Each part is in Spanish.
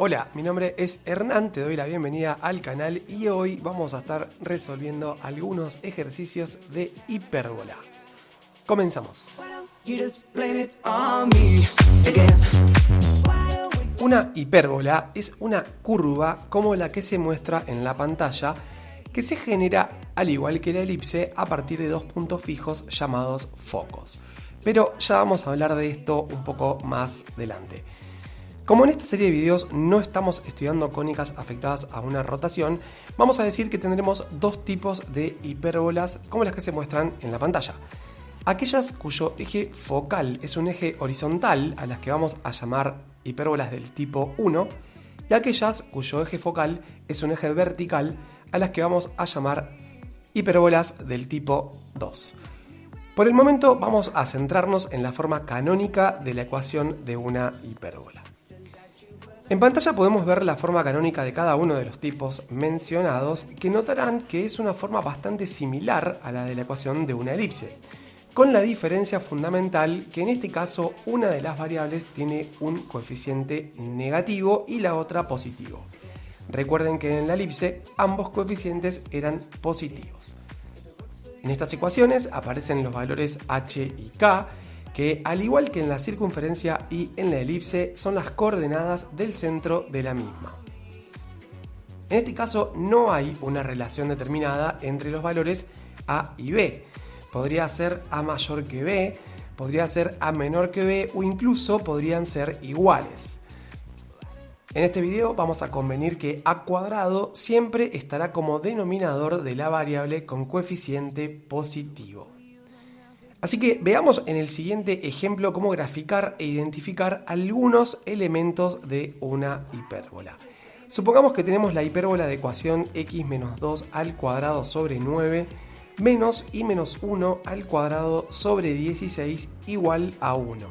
Hola, mi nombre es Hernán, te doy la bienvenida al canal y hoy vamos a estar resolviendo algunos ejercicios de hipérbola. Comenzamos. Una hipérbola es una curva como la que se muestra en la pantalla que se genera al igual que la elipse a partir de dos puntos fijos llamados focos. Pero ya vamos a hablar de esto un poco más adelante. Como en esta serie de videos no estamos estudiando cónicas afectadas a una rotación, vamos a decir que tendremos dos tipos de hipérbolas como las que se muestran en la pantalla. Aquellas cuyo eje focal es un eje horizontal, a las que vamos a llamar hipérbolas del tipo 1, y aquellas cuyo eje focal es un eje vertical, a las que vamos a llamar hipérbolas del tipo 2. Por el momento vamos a centrarnos en la forma canónica de la ecuación de una hipérbola. En pantalla podemos ver la forma canónica de cada uno de los tipos mencionados, que notarán que es una forma bastante similar a la de la ecuación de una elipse, con la diferencia fundamental que en este caso una de las variables tiene un coeficiente negativo y la otra positivo. Recuerden que en la elipse ambos coeficientes eran positivos. En estas ecuaciones aparecen los valores h y k, que al igual que en la circunferencia y en la elipse son las coordenadas del centro de la misma. En este caso no hay una relación determinada entre los valores a y b. Podría ser a mayor que b, podría ser a menor que b o incluso podrían ser iguales. En este video vamos a convenir que a cuadrado siempre estará como denominador de la variable con coeficiente positivo. Así que veamos en el siguiente ejemplo cómo graficar e identificar algunos elementos de una hipérbola. Supongamos que tenemos la hipérbola de ecuación x menos 2 al cuadrado sobre 9 menos y menos 1 al cuadrado sobre 16 igual a 1.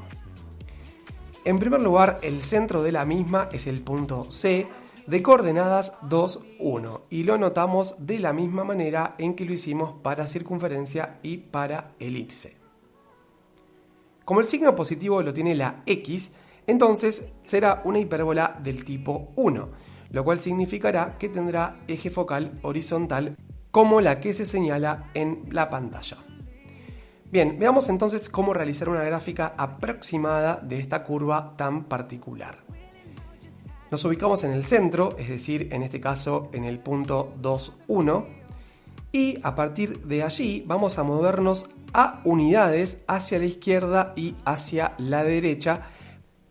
En primer lugar, el centro de la misma es el punto C de coordenadas 2, 1 y lo notamos de la misma manera en que lo hicimos para circunferencia y para elipse. Como el signo positivo lo tiene la x, entonces será una hipérbola del tipo 1, lo cual significará que tendrá eje focal horizontal como la que se señala en la pantalla. Bien, veamos entonces cómo realizar una gráfica aproximada de esta curva tan particular. Nos ubicamos en el centro, es decir, en este caso en el punto 2, 1, y a partir de allí vamos a movernos a unidades hacia la izquierda y hacia la derecha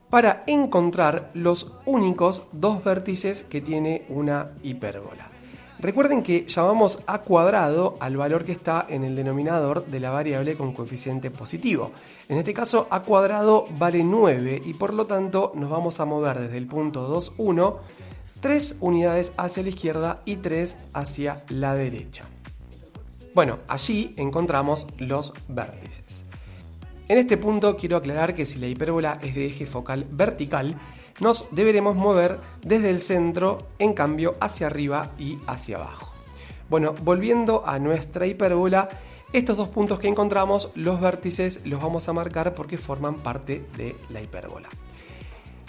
para encontrar los únicos dos vértices que tiene una hipérbola. Recuerden que llamamos a cuadrado al valor que está en el denominador de la variable con coeficiente positivo. En este caso a cuadrado vale 9 y por lo tanto nos vamos a mover desde el punto 2, 1, 3 unidades hacia la izquierda y 3 hacia la derecha. Bueno, allí encontramos los vértices. En este punto quiero aclarar que si la hipérbola es de eje focal vertical, nos deberemos mover desde el centro, en cambio, hacia arriba y hacia abajo. Bueno, volviendo a nuestra hipérbola, estos dos puntos que encontramos, los vértices los vamos a marcar porque forman parte de la hipérbola.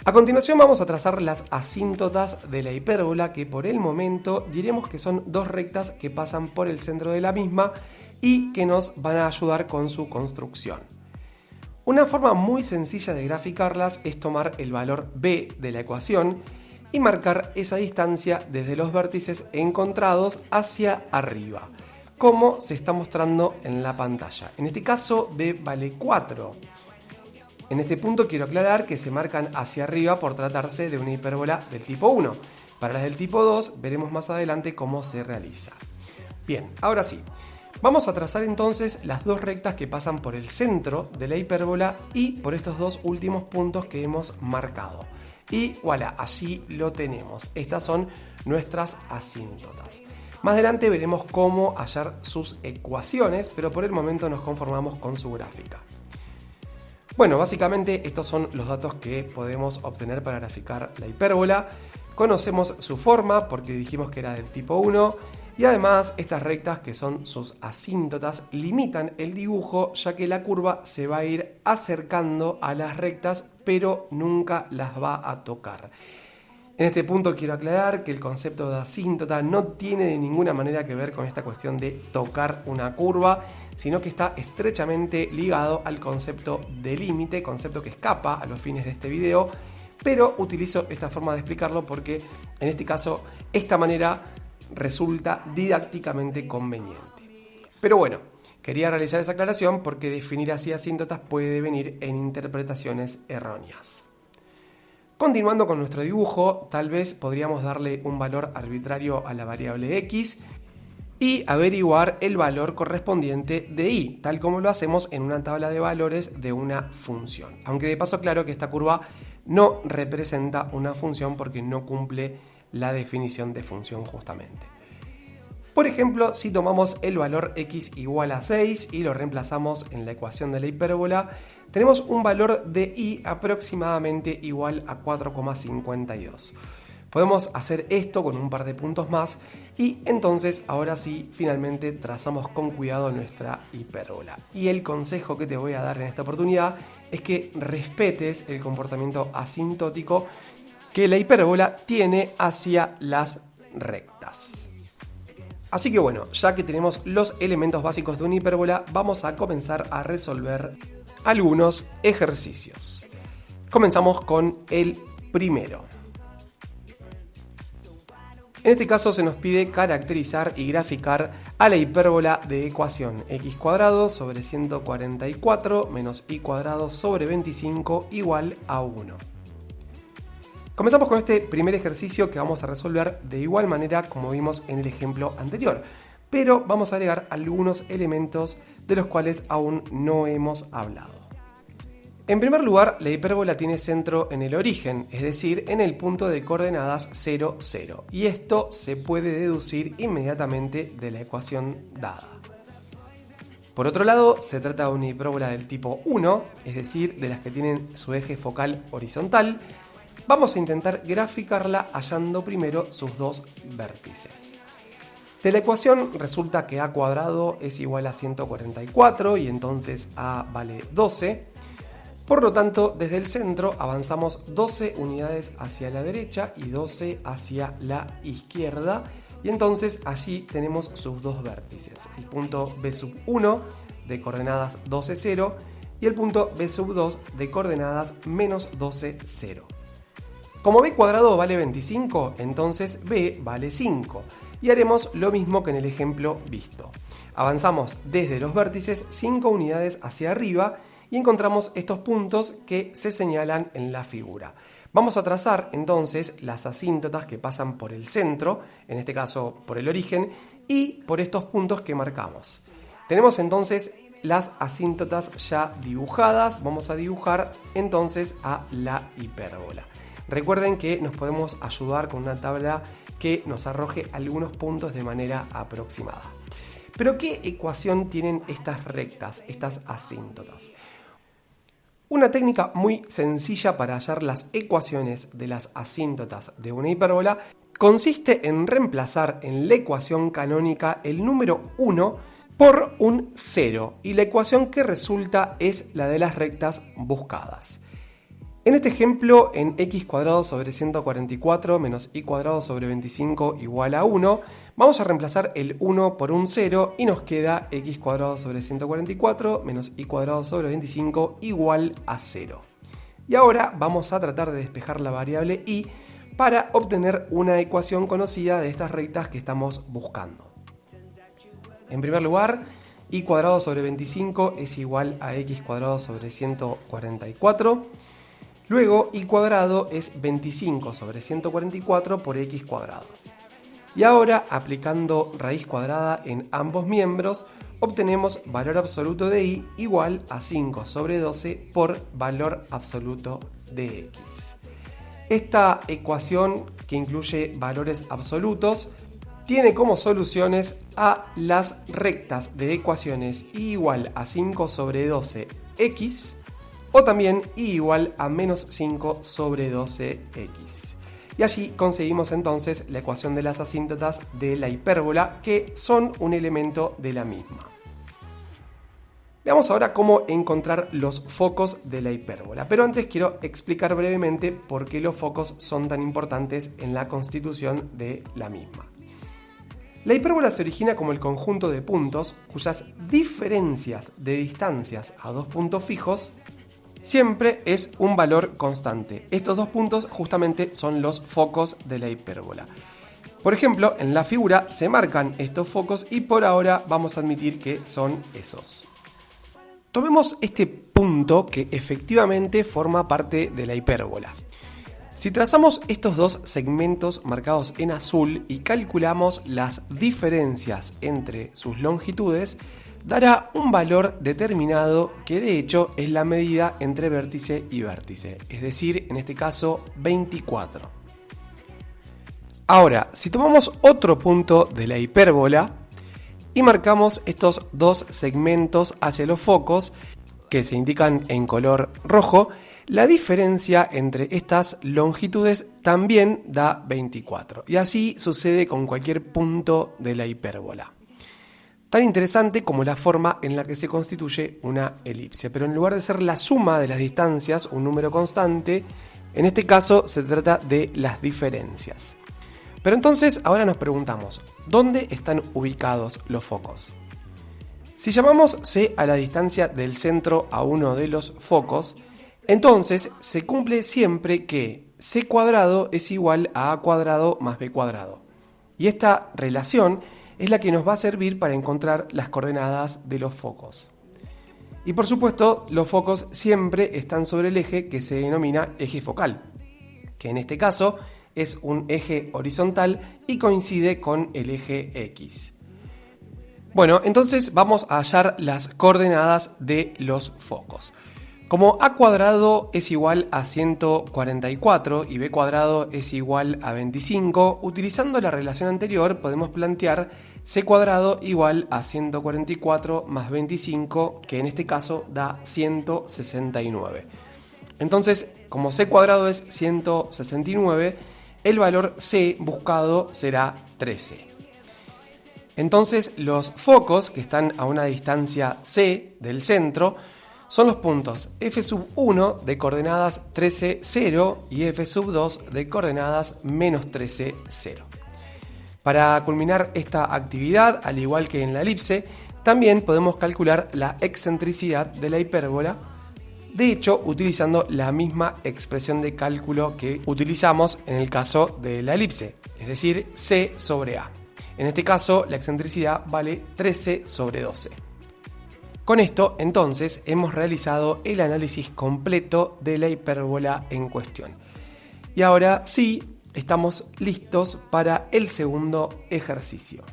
A continuación vamos a trazar las asíntotas de la hipérbola, que por el momento diremos que son dos rectas que pasan por el centro de la misma y que nos van a ayudar con su construcción. Una forma muy sencilla de graficarlas es tomar el valor b de la ecuación y marcar esa distancia desde los vértices encontrados hacia arriba, como se está mostrando en la pantalla. En este caso b vale 4. En este punto quiero aclarar que se marcan hacia arriba por tratarse de una hipérbola del tipo 1. Para las del tipo 2 veremos más adelante cómo se realiza. Bien, ahora sí. Vamos a trazar entonces las dos rectas que pasan por el centro de la hipérbola y por estos dos últimos puntos que hemos marcado. Y voilà, allí lo tenemos. Estas son nuestras asíntotas. Más adelante veremos cómo hallar sus ecuaciones, pero por el momento nos conformamos con su gráfica. Bueno, básicamente estos son los datos que podemos obtener para graficar la hipérbola. Conocemos su forma porque dijimos que era del tipo 1. Y además estas rectas, que son sus asíntotas, limitan el dibujo, ya que la curva se va a ir acercando a las rectas pero nunca las va a tocar. En este punto quiero aclarar que el concepto de asíntota no tiene de ninguna manera que ver con esta cuestión de tocar una curva, sino que está estrechamente ligado al concepto de límite, concepto que escapa a los fines de este video, pero utilizo esta forma de explicarlo porque en este caso esta manera resulta didácticamente conveniente. Pero bueno, quería realizar esa aclaración porque definir así asíntotas puede venir en interpretaciones erróneas. Continuando con nuestro dibujo, tal vez podríamos darle un valor arbitrario a la variable x y averiguar el valor correspondiente de y, tal como lo hacemos en una tabla de valores de una función. Aunque de paso aclaro que esta curva no representa una función porque no cumple la definición de función justamente. Por ejemplo, si tomamos el valor x igual a 6 y lo reemplazamos en la ecuación de la hipérbola, tenemos un valor de y aproximadamente igual a 4,52. Podemos hacer esto con un par de puntos más y entonces ahora sí finalmente trazamos con cuidado nuestra hipérbola. Y el consejo que te voy a dar en esta oportunidad es que respetes el comportamiento asintótico que la hipérbola tiene hacia las rectas. Así que bueno, ya que tenemos los elementos básicos de una hipérbola, vamos a comenzar a resolver algunos ejercicios. Comenzamos con el primero. En este caso se nos pide caracterizar y graficar a la hipérbola de ecuación x² sobre 144 menos y² sobre 25 igual a 1. Comenzamos con este primer ejercicio que vamos a resolver de igual manera como vimos en el ejemplo anterior, pero vamos a agregar algunos elementos de los cuales aún no hemos hablado. En primer lugar, la hipérbola tiene centro en el origen, es decir, en el punto de coordenadas 0, 0, y esto se puede deducir inmediatamente de la ecuación dada. Por otro lado, se trata de una hipérbola del tipo 1, es decir, de las que tienen su eje focal horizontal. Vamos a intentar graficarla hallando primero sus dos vértices. De la ecuación resulta que a² es igual a 144 y entonces a vale 12. Por lo tanto, desde el centro avanzamos 12 unidades hacia la derecha y 12 hacia la izquierda. Y entonces allí tenemos sus dos vértices, el punto B1 de coordenadas 12, 0 y el punto B2 de coordenadas menos 12, 0. Como b² vale 25, entonces b vale 5 y haremos lo mismo que en el ejemplo visto. Avanzamos desde los vértices 5 unidades hacia arriba y encontramos estos puntos que se señalan en la figura. Vamos a trazar entonces las asíntotas que pasan por el centro, en este caso por el origen, y por estos puntos que marcamos. Tenemos entonces las asíntotas ya dibujadas. Vamos a dibujar entonces a la hipérbola. Recuerden que nos podemos ayudar con una tabla que nos arroje algunos puntos de manera aproximada. Pero ¿qué ecuación tienen estas rectas, estas asíntotas? Una técnica muy sencilla para hallar las ecuaciones de las asíntotas de una hipérbola consiste en reemplazar en la ecuación canónica el número 1 por un 0 y la ecuación que resulta es la de las rectas buscadas. En este ejemplo, en x² sobre 144 menos y² sobre 25 igual a 1, vamos a reemplazar el 1 por un 0 y nos queda x² sobre 144 menos y² sobre 25 igual a 0. Y ahora vamos a tratar de despejar la variable y para obtener una ecuación conocida de estas rectas que estamos buscando. En primer lugar, y² sobre 25 es igual a x² sobre 144. Luego, y² es 25 sobre 144 por x². Y ahora, aplicando raíz cuadrada en ambos miembros, obtenemos valor absoluto de y igual a 5 sobre 12 por valor absoluto de x. Esta ecuación, que incluye valores absolutos, tiene como soluciones a las rectas de ecuaciones y igual a 5 sobre 12 x o también y igual a menos 5 sobre 12x. Y allí conseguimos entonces la ecuación de las asíntotas de la hipérbola, que son un elemento de la misma. Veamos ahora cómo encontrar los focos de la hipérbola, pero antes quiero explicar brevemente por qué los focos son tan importantes en la constitución de la misma. La hipérbola se origina como el conjunto de puntos cuyas diferencias de distancias a dos puntos fijos siempre es un valor constante. Estos dos puntos justamente son los focos de la hipérbola. Por ejemplo, en la figura se marcan estos focos y por ahora vamos a admitir que son esos. Tomemos este punto que efectivamente forma parte de la hipérbola. Si trazamos estos dos segmentos marcados en azul y calculamos las diferencias entre sus longitudes, dará un valor determinado que de hecho es la medida entre vértice y vértice, es decir, en este caso 24. Ahora, si tomamos otro punto de la hipérbola y marcamos estos dos segmentos hacia los focos, que se indican en color rojo, la diferencia entre estas longitudes también da 24. Y así sucede con cualquier punto de la hipérbola. Tan interesante como la forma en la que se constituye una elipse, pero en lugar de ser la suma de las distancias, un número constante, en este caso se trata de las diferencias. Pero entonces ahora nos preguntamos, ¿dónde están ubicados los focos? Si llamamos C a la distancia del centro a uno de los focos, entonces se cumple siempre que C cuadrado es igual a A cuadrado más B cuadrado. Y esta relación es la que nos va a servir para encontrar las coordenadas de los focos. Y por supuesto, los focos siempre están sobre el eje que se denomina eje focal, que en este caso es un eje horizontal y coincide con el eje X. Bueno, entonces vamos a hallar las coordenadas de los focos. Como A cuadrado es igual a 144 y B cuadrado es igual a 25, utilizando la relación anterior podemos plantear C cuadrado igual a 144 más 25, que en este caso da 169. Entonces, como C cuadrado es 169, el valor C buscado será 13. Entonces, los focos que están a una distancia C del centro son los puntos F1 de coordenadas 13, 0 y F2 de coordenadas menos 13, 0. Para culminar esta actividad, al igual que en la elipse, también podemos calcular la excentricidad de la hipérbola, de hecho utilizando la misma expresión de cálculo que utilizamos en el caso de la elipse, es decir, C sobre A. En este caso, la excentricidad vale 13 sobre 12. Con esto, entonces, hemos realizado el análisis completo de la hipérbola en cuestión. Y ahora sí, estamos listos para el segundo ejercicio.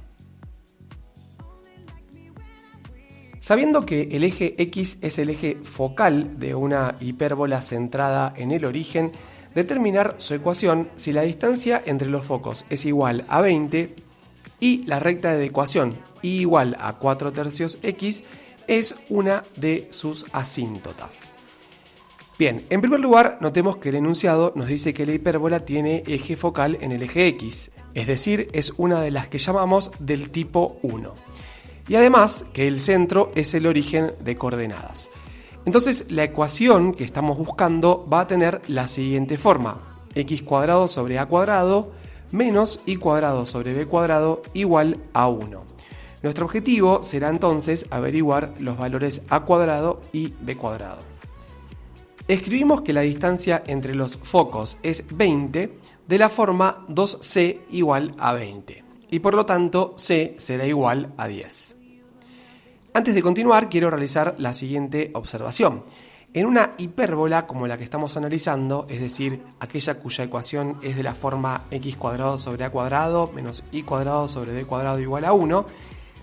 Sabiendo que el eje X es el eje focal de una hipérbola centrada en el origen, determinar su ecuación si la distancia entre los focos es igual a 20 y la recta de ecuación y igual a 4/3 X es una de sus asíntotas. Bien, en primer lugar, notemos que el enunciado nos dice que la hipérbola tiene eje focal en el eje X, es decir, es una de las que llamamos del tipo 1. Y además que el centro es el origen de coordenadas. Entonces, la ecuación que estamos buscando va a tener la siguiente forma: x cuadrado sobre a cuadrado menos y cuadrado sobre b cuadrado igual a 1. Nuestro objetivo será entonces averiguar los valores a cuadrado y b cuadrado. Escribimos que la distancia entre los focos es 20 de la forma 2c igual a 20 y por lo tanto c será igual a 10. Antes de continuar quiero realizar la siguiente observación. En una hipérbola como la que estamos analizando, es decir, aquella cuya ecuación es de la forma x cuadrado sobre a cuadrado menos y cuadrado sobre b cuadrado igual a 1,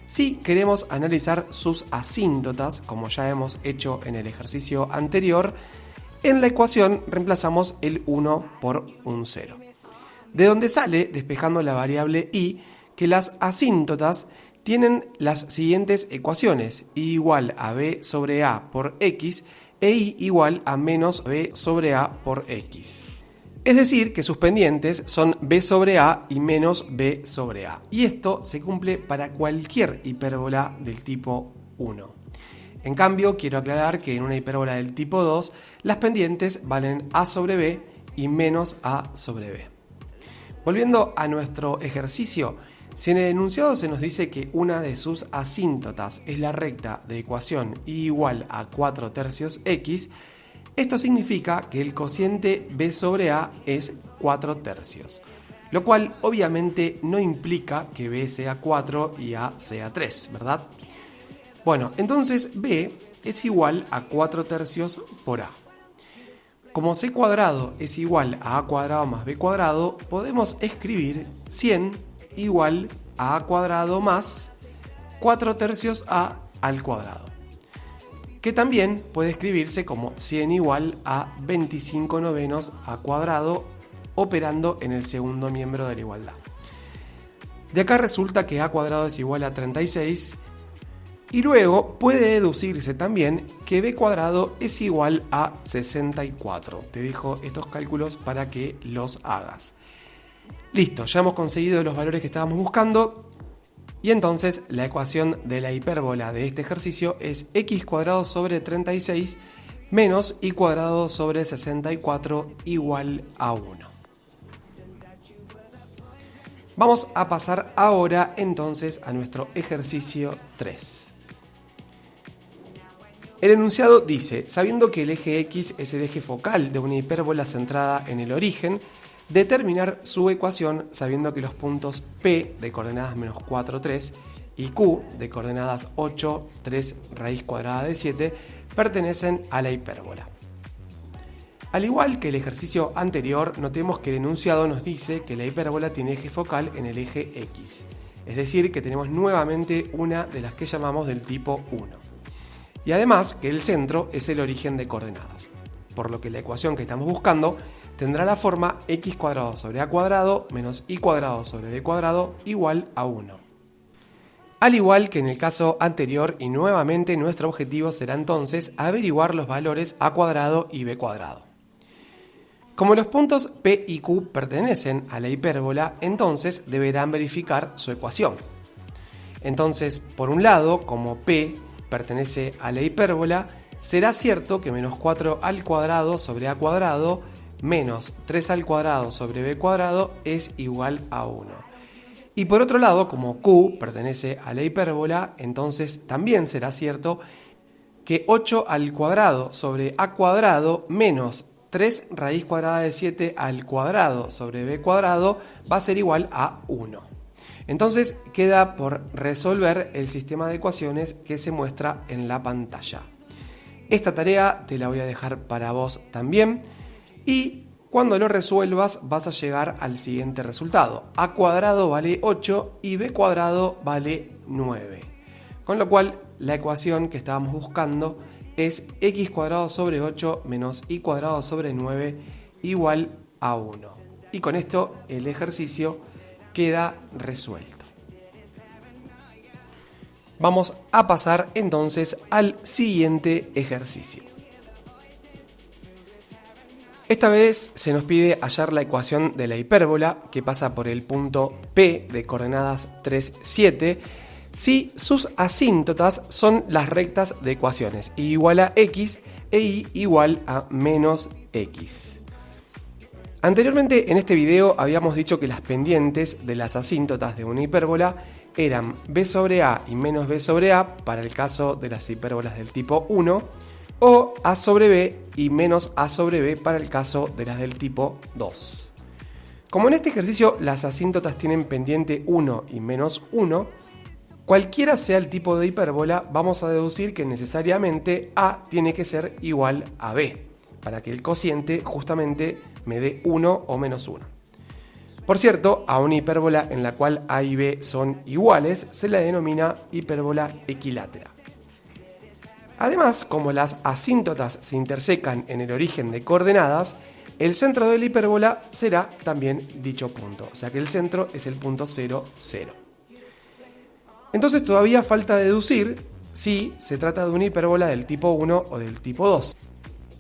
si queremos analizar sus asíntotas, como ya hemos hecho en el ejercicio anterior, en la ecuación reemplazamos el 1 por un 0. De donde sale, despejando la variable y, que las asíntotas tienen las siguientes ecuaciones: y igual a b sobre a por x e y igual a menos b sobre a por x. Es decir, que sus pendientes son b sobre a y menos b sobre a. Y esto se cumple para cualquier hipérbola del tipo 1. En cambio, quiero aclarar que en una hipérbola del tipo 2, las pendientes valen a sobre b y menos a sobre b. Volviendo a nuestro ejercicio, si en el enunciado se nos dice que una de sus asíntotas es la recta de ecuación y igual a 4/3 x, esto significa que el cociente b sobre a es 4/3, lo cual obviamente no implica que b sea 4 y a sea 3, ¿verdad? Bueno, entonces b es igual a 4/3 por a. Como c cuadrado es igual a cuadrado más b cuadrado, podemos escribir 100 igual a cuadrado más 4/3 a al cuadrado, que también puede escribirse como 100 igual a 25/9 a cuadrado, operando en el segundo miembro de la igualdad. De acá resulta que a cuadrado es igual a 36, y luego puede deducirse también que b cuadrado es igual a 64. Te dejo estos cálculos para que los hagas. Listo, ya hemos conseguido los valores que estábamos buscando. Y entonces la ecuación de la hipérbola de este ejercicio es x cuadrado sobre 36 menos y cuadrado sobre 64 igual a 1. Vamos a pasar ahora entonces a nuestro ejercicio 3. El enunciado dice, sabiendo que el eje x es el eje focal de una hipérbola centrada en el origen, determinar su ecuación sabiendo que los puntos P de coordenadas menos 4, 3 y Q de coordenadas 8, 3 raíz cuadrada de 7 pertenecen a la hipérbola. Al igual que el ejercicio anterior, notemos que el enunciado nos dice que la hipérbola tiene eje focal en el eje X, es decir, que tenemos nuevamente una de las que llamamos del tipo 1. Y además que el centro es el origen de coordenadas, por lo que la ecuación que estamos buscando tendrá la forma x cuadrado sobre a cuadrado menos y cuadrado sobre b cuadrado igual a 1. Al igual que en el caso anterior, y nuevamente nuestro objetivo será entonces averiguar los valores a cuadrado y b cuadrado. Como los puntos P y Q pertenecen a la hipérbola, entonces deberán verificar su ecuación. Entonces, por un lado, como P pertenece a la hipérbola, será cierto que menos 4 al cuadrado sobre a cuadrado menos 3 al cuadrado sobre b cuadrado es igual a 1. Y por otro lado, como Q pertenece a la hipérbola, entonces también será cierto que 8 al cuadrado sobre a cuadrado menos 3 raíz cuadrada de 7 al cuadrado sobre b cuadrado va a ser igual a 1. Entonces queda por resolver el sistema de ecuaciones que se muestra en la pantalla. Esta tarea te la voy a dejar para vos también. Y cuando lo resuelvas vas a llegar al siguiente resultado. A cuadrado vale 8 y b cuadrado vale 9. Con lo cual la ecuación que estábamos buscando es x cuadrado sobre 8 menos y cuadrado sobre 9 igual a 1. Y con esto el ejercicio queda resuelto. Vamos a pasar entonces al siguiente ejercicio. Esta vez se nos pide hallar la ecuación de la hipérbola que pasa por el punto P de coordenadas 3, 7 si sus asíntotas son las rectas de ecuaciones y igual a x e y igual a menos x. Anteriormente en este video habíamos dicho que las pendientes de las asíntotas de una hipérbola eran b sobre a y menos b sobre a para el caso de las hipérbolas del tipo 1, o a sobre b y menos a sobre b para el caso de las del tipo 2. Como en este ejercicio las asíntotas tienen pendiente 1 y menos 1, cualquiera sea el tipo de hipérbola, vamos a deducir que necesariamente a tiene que ser igual a b, para que el cociente justamente me dé 1 o menos 1. Por cierto, a una hipérbola en la cual a y b son iguales se la denomina hipérbola equilátera. Además, como las asíntotas se intersecan en el origen de coordenadas, el centro de la hipérbola será también dicho punto, o sea que el centro es el punto 0, 0. Entonces todavía falta deducir si se trata de una hipérbola del tipo 1 o del tipo 2.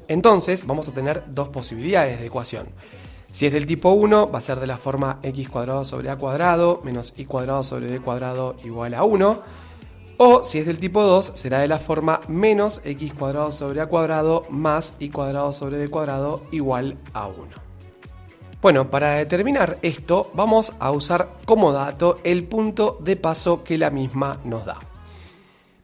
Entonces vamos a tener dos posibilidades de ecuación. Si es del tipo 1 va a ser de la forma x cuadrado sobre a cuadrado menos y cuadrado sobre b cuadrado igual a 1. O si es del tipo 2, será de la forma menos x cuadrado sobre a cuadrado más y cuadrado sobre b cuadrado igual a 1. Bueno, para determinar esto vamos a usar como dato el punto de paso que la misma nos da.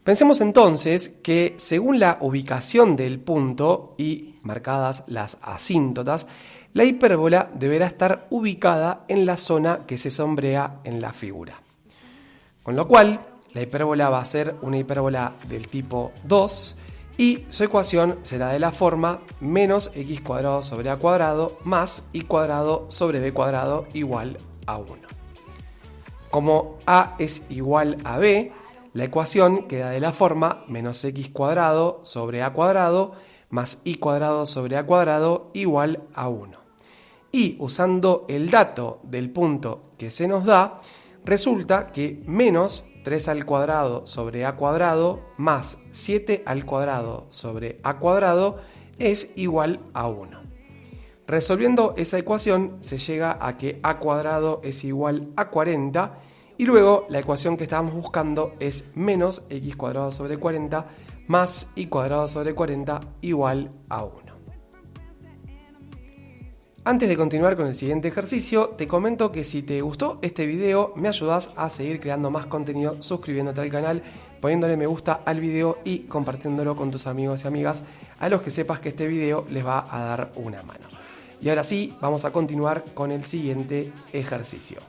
Pensemos entonces que según la ubicación del punto y marcadas las asíntotas, la hipérbola deberá estar ubicada en la zona que se sombrea en la figura. Con lo cual, la hipérbola va a ser una hipérbola del tipo 2 y su ecuación será de la forma menos x cuadrado sobre a cuadrado más y cuadrado sobre b cuadrado igual a 1. Como a es igual a b, la ecuación queda de la forma menos x cuadrado sobre a cuadrado más y cuadrado sobre a cuadrado igual a 1. Y usando el dato del punto que se nos da, resulta que menos 3 al cuadrado sobre a cuadrado más 7 al cuadrado sobre a cuadrado es igual a 1. Resolviendo esa ecuación se llega a que a cuadrado es igual a 40 y luego la ecuación que estábamos buscando es menos x cuadrado sobre 40 más y cuadrado sobre 40 igual a 1. Antes de continuar con el siguiente ejercicio, te comento que si te gustó este video, me ayudas a seguir creando más contenido suscribiéndote al canal, poniéndole me gusta al video y compartiéndolo con tus amigos y amigas a los que sepas que este video les va a dar una mano. Y ahora sí, vamos a continuar con el siguiente ejercicio.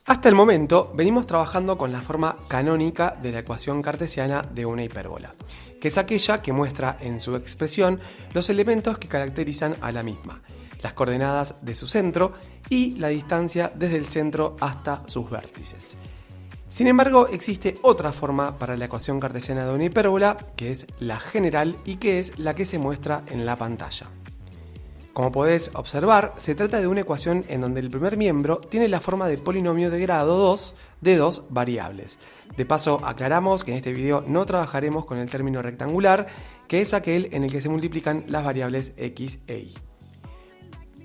Hasta el momento venimos trabajando con la forma canónica de la ecuación cartesiana de una hipérbola, que es aquella que muestra en su expresión los elementos que caracterizan a la misma, las coordenadas de su centro y la distancia desde el centro hasta sus vértices. Sin embargo, existe otra forma para la ecuación cartesiana de una hipérbola, que es la general y que es la que se muestra en la pantalla. Como podés observar, se trata de una ecuación en donde el primer miembro tiene la forma de polinomio de grado 2 de dos variables. De paso, aclaramos que en este video no trabajaremos con el término rectangular, que es aquel en el que se multiplican las variables x e y.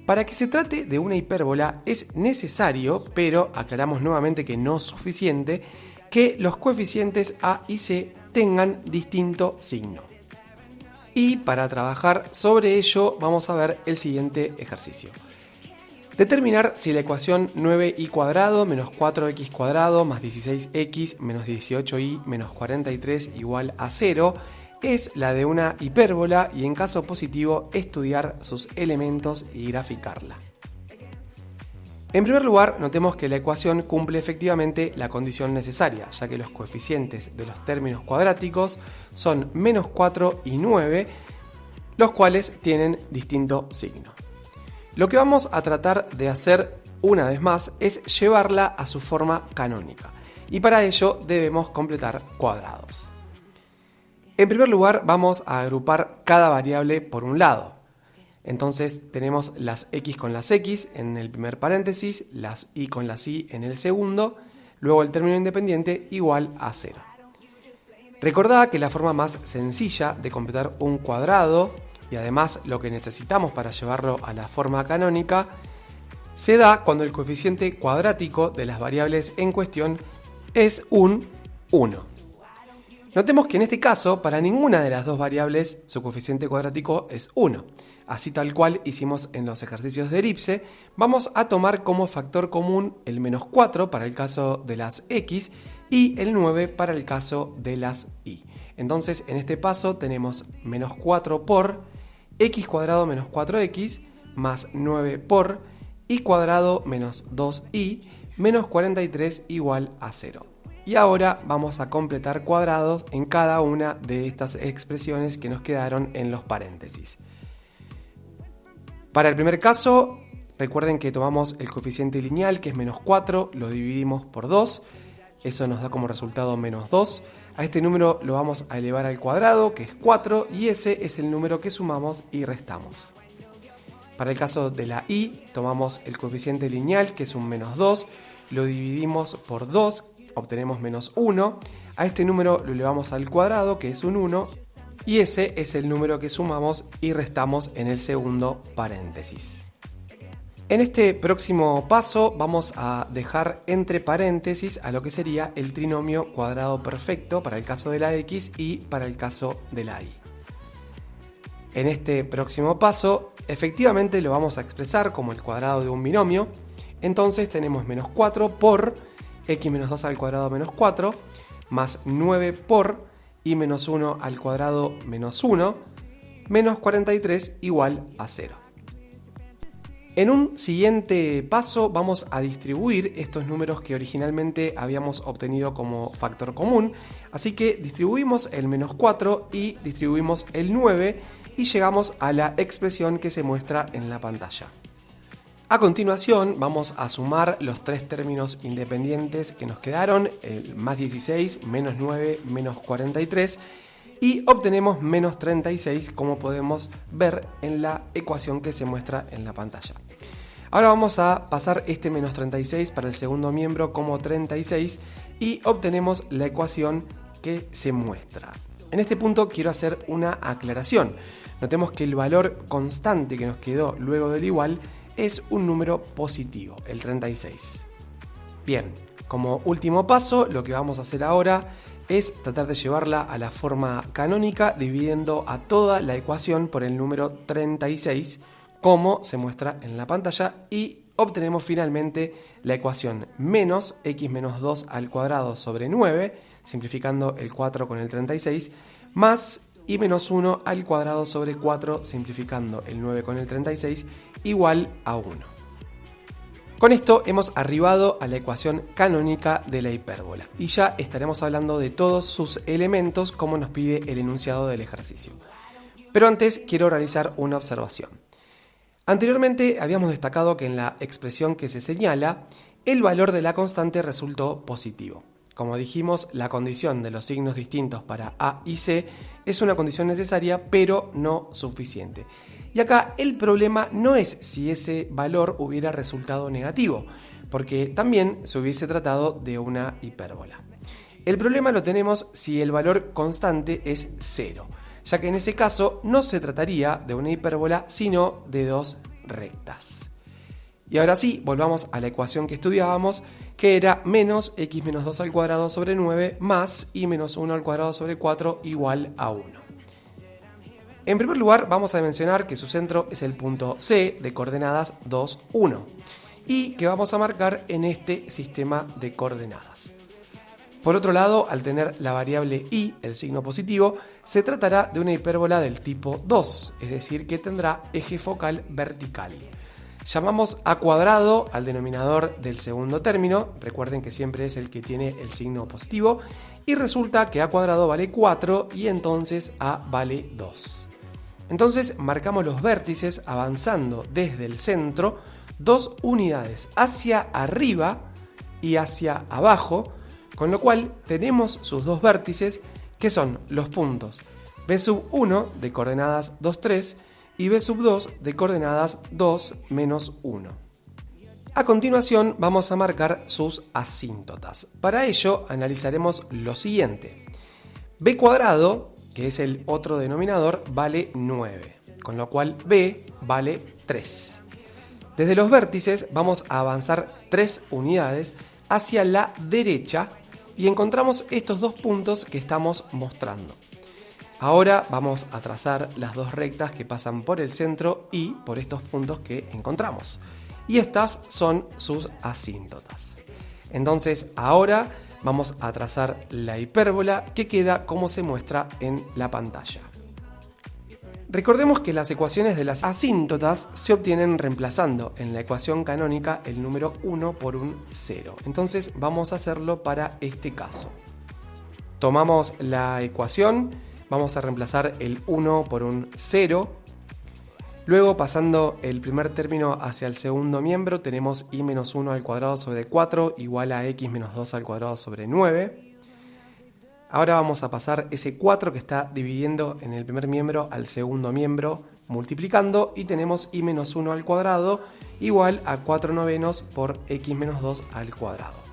Para que se trate de una hipérbola es necesario, pero aclaramos nuevamente que no suficiente, que los coeficientes a y c tengan distinto signo. Y para trabajar sobre ello vamos a ver el siguiente ejercicio. Determinar si la ecuación 9y cuadrado menos 4x cuadrado más 16x menos 18y menos 43 igual a 0 es la de una hipérbola y en caso positivo estudiar sus elementos y graficarla. En primer lugar, notemos que la ecuación cumple efectivamente la condición necesaria, ya que los coeficientes de los términos cuadráticos son menos 4 y 9, los cuales tienen distinto signo. Lo que vamos a tratar de hacer una vez más es llevarla a su forma canónica, y para ello debemos completar cuadrados. En primer lugar, vamos a agrupar cada variable por un lado. Entonces tenemos las x con las x en el primer paréntesis, las y con las y en el segundo, luego el término independiente igual a 0. Recordá que la forma más sencilla de completar un cuadrado, y además lo que necesitamos para llevarlo a la forma canónica, se da cuando el coeficiente cuadrático de las variables en cuestión es un 1. Notemos que en este caso, para ninguna de las dos variables, su coeficiente cuadrático es 1. Así tal cual hicimos en los ejercicios de elipse, vamos a tomar como factor común el menos 4 para el caso de las x y el 9 para el caso de las y. Entonces, en este paso tenemos menos 4 por x cuadrado menos 4x más 9 por y cuadrado menos 2y menos 43 igual a 0. Y ahora vamos a completar cuadrados en cada una de estas expresiones que nos quedaron en los paréntesis. Para el primer caso, recuerden que tomamos el coeficiente lineal, que es menos 4, lo dividimos por 2, eso nos da como resultado menos 2. A este número lo vamos a elevar al cuadrado, que es 4, y ese es el número que sumamos y restamos. Para el caso de la y, tomamos el coeficiente lineal, que es un menos 2, lo dividimos por 2, obtenemos menos 1. A este número lo elevamos al cuadrado, que es un 1, y ese es el número que sumamos y restamos en el segundo paréntesis. En este próximo paso vamos a dejar entre paréntesis a lo que sería el trinomio cuadrado perfecto para el caso de la x y para el caso de la y. En este próximo paso, efectivamente lo vamos a expresar como el cuadrado de un binomio. Entonces tenemos menos 4 por x menos 2 al cuadrado menos 4, más 9 por y menos 1 al cuadrado menos 1, menos 43 igual a 0. En un siguiente paso vamos a distribuir estos números que originalmente habíamos obtenido como factor común, así que distribuimos el menos 4 y distribuimos el 9 y llegamos a la expresión que se muestra en la pantalla. A continuación vamos a sumar los tres términos independientes que nos quedaron, el más 16, menos 9, menos 43, y obtenemos menos 36, como podemos ver en la ecuación que se muestra en la pantalla. Ahora vamos a pasar este menos 36 para el segundo miembro como 36 y obtenemos la ecuación que se muestra. En este punto quiero hacer una aclaración. Notemos que el valor constante que nos quedó luego del igual es un número positivo, el 36. Bien, como último paso, lo que vamos a hacer ahora es tratar de llevarla a la forma canónica dividiendo a toda la ecuación por el número 36, como se muestra en la pantalla, y obtenemos finalmente la ecuación menos x menos 2 al cuadrado sobre 9, simplificando el 4 con el 36, más y menos 1 al cuadrado sobre 4, simplificando el 9 con el 36, igual a 1. Con esto hemos arribado a la ecuación canónica de la hipérbola y ya estaremos hablando de todos sus elementos como nos pide el enunciado del ejercicio. Pero antes quiero realizar una observación. Anteriormente habíamos destacado que en la expresión que se señala, el valor de la constante resultó positivo. Como dijimos, la condición de los signos distintos para A y C es una condición necesaria, pero no suficiente. Y acá el problema no es si ese valor hubiera resultado negativo, porque también se hubiese tratado de una hipérbola. El problema lo tenemos si el valor constante es 0, ya que en ese caso no se trataría de una hipérbola, sino de dos rectas. Y ahora sí, volvamos a la ecuación que estudiábamos, que era menos x menos 2 al cuadrado sobre 9 más y menos 1 al cuadrado sobre 4 igual a 1. En primer lugar, vamos a mencionar que su centro es el punto C de coordenadas 2, 1 y que vamos a marcar en este sistema de coordenadas. Por otro lado, al tener la variable y, el signo positivo, se tratará de una hipérbola del tipo 2, es decir, que tendrá eje focal vertical. Llamamos a cuadrado al denominador del segundo término, recuerden que siempre es el que tiene el signo positivo, y resulta que a cuadrado vale 4 y entonces a vale 2. Entonces marcamos los vértices avanzando desde el centro 2 unidades hacia arriba y hacia abajo, con lo cual tenemos sus dos vértices que son los puntos B1 de coordenadas 2, 3 y B2 de coordenadas 2, menos 1. A continuación vamos a marcar sus asíntotas. Para ello analizaremos lo siguiente. B cuadrado, que es el otro denominador, vale 9, con lo cual B vale 3. Desde los vértices vamos a avanzar 3 unidades hacia la derecha y encontramos estos dos puntos que estamos mostrando. Ahora vamos a trazar las dos rectas que pasan por el centro y por estos puntos que encontramos. Y estas son sus asíntotas. Entonces ahora vamos a trazar la hipérbola que queda como se muestra en la pantalla. Recordemos que las ecuaciones de las asíntotas se obtienen reemplazando en la ecuación canónica el número 1 por un 0. Entonces vamos a hacerlo para este caso. Tomamos la ecuación, vamos a reemplazar el 1 por un 0. Luego, pasando el primer término hacia el segundo miembro, tenemos y menos 1 al cuadrado sobre 4 igual a x menos 2 al cuadrado sobre 9. Ahora vamos a pasar ese 4 que está dividiendo en el primer miembro al segundo miembro, multiplicando, y tenemos y menos 1 al cuadrado igual a 4 novenos por x menos 2 al cuadrado.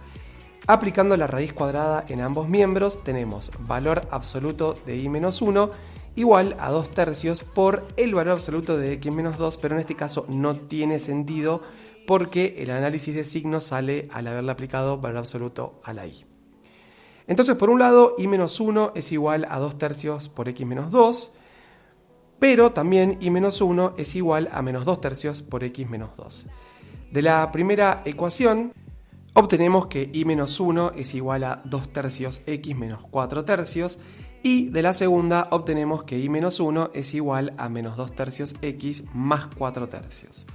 Aplicando la raíz cuadrada en ambos miembros, tenemos valor absoluto de y menos 1 igual a 2 tercios por el valor absoluto de x menos 2, pero en este caso no tiene sentido porque el análisis de signos sale al haberle aplicado valor absoluto a la y. Entonces, por un lado, y menos 1 es igual a 2 tercios por x menos 2, pero también y menos 1 es igual a menos 2 tercios por x menos 2. De la primera ecuación, obtenemos que y menos 1 es igual a 2 tercios x menos 4 tercios, y de la segunda obtenemos que y menos 1 es igual a menos 2 tercios x más 4 tercios.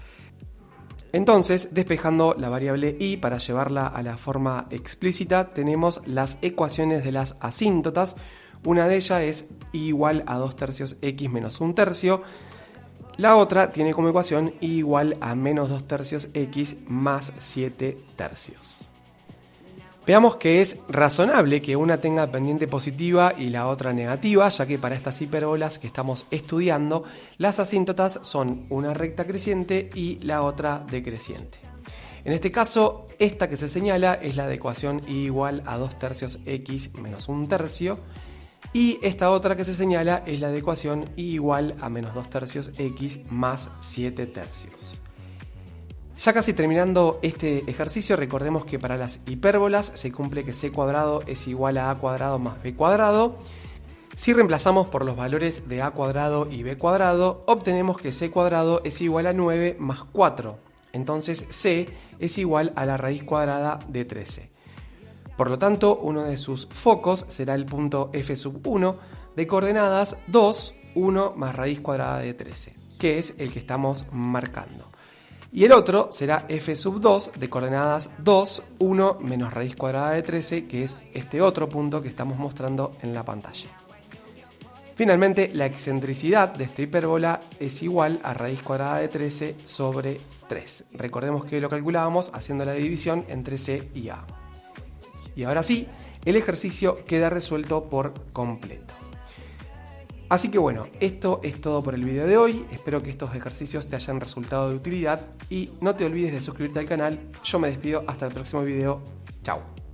Entonces, despejando la variable y para llevarla a la forma explícita, tenemos las ecuaciones de las asíntotas. Una de ellas es y igual a 2 tercios x menos 1 tercio. La otra tiene como ecuación y igual a menos 2 tercios x más 7 tercios. Veamos que es razonable que una tenga pendiente positiva y la otra negativa, ya que para estas hipérbolas que estamos estudiando, las asíntotas son una recta creciente y la otra decreciente. En este caso, esta que se señala es la de ecuación y igual a 2 tercios x menos 1 tercio, y esta otra que se señala es la de ecuación y igual a menos 2 tercios x más 7 tercios. Ya casi terminando este ejercicio, recordemos que para las hipérbolas se cumple que c cuadrado es igual a cuadrado más b cuadrado. Si reemplazamos por los valores de a cuadrado y b cuadrado, obtenemos que c cuadrado es igual a 9 más 4. Entonces c es igual a la raíz cuadrada de 13. Por lo tanto, uno de sus focos será el punto f1 de coordenadas 2, 1 más raíz cuadrada de 13, que es el que estamos marcando. Y el otro será f2 de coordenadas 2, 1 menos raíz cuadrada de 13, que es este otro punto que estamos mostrando en la pantalla. Finalmente, la excentricidad de esta hipérbola es igual a raíz cuadrada de 13 sobre 3. Recordemos que lo calculábamos haciendo la división entre c y a. Y ahora sí, el ejercicio queda resuelto por completo. Así que bueno, esto es todo por el video de hoy. Espero que estos ejercicios te hayan resultado de utilidad y no te olvides de suscribirte al canal. Yo me despido hasta el próximo video. Chao.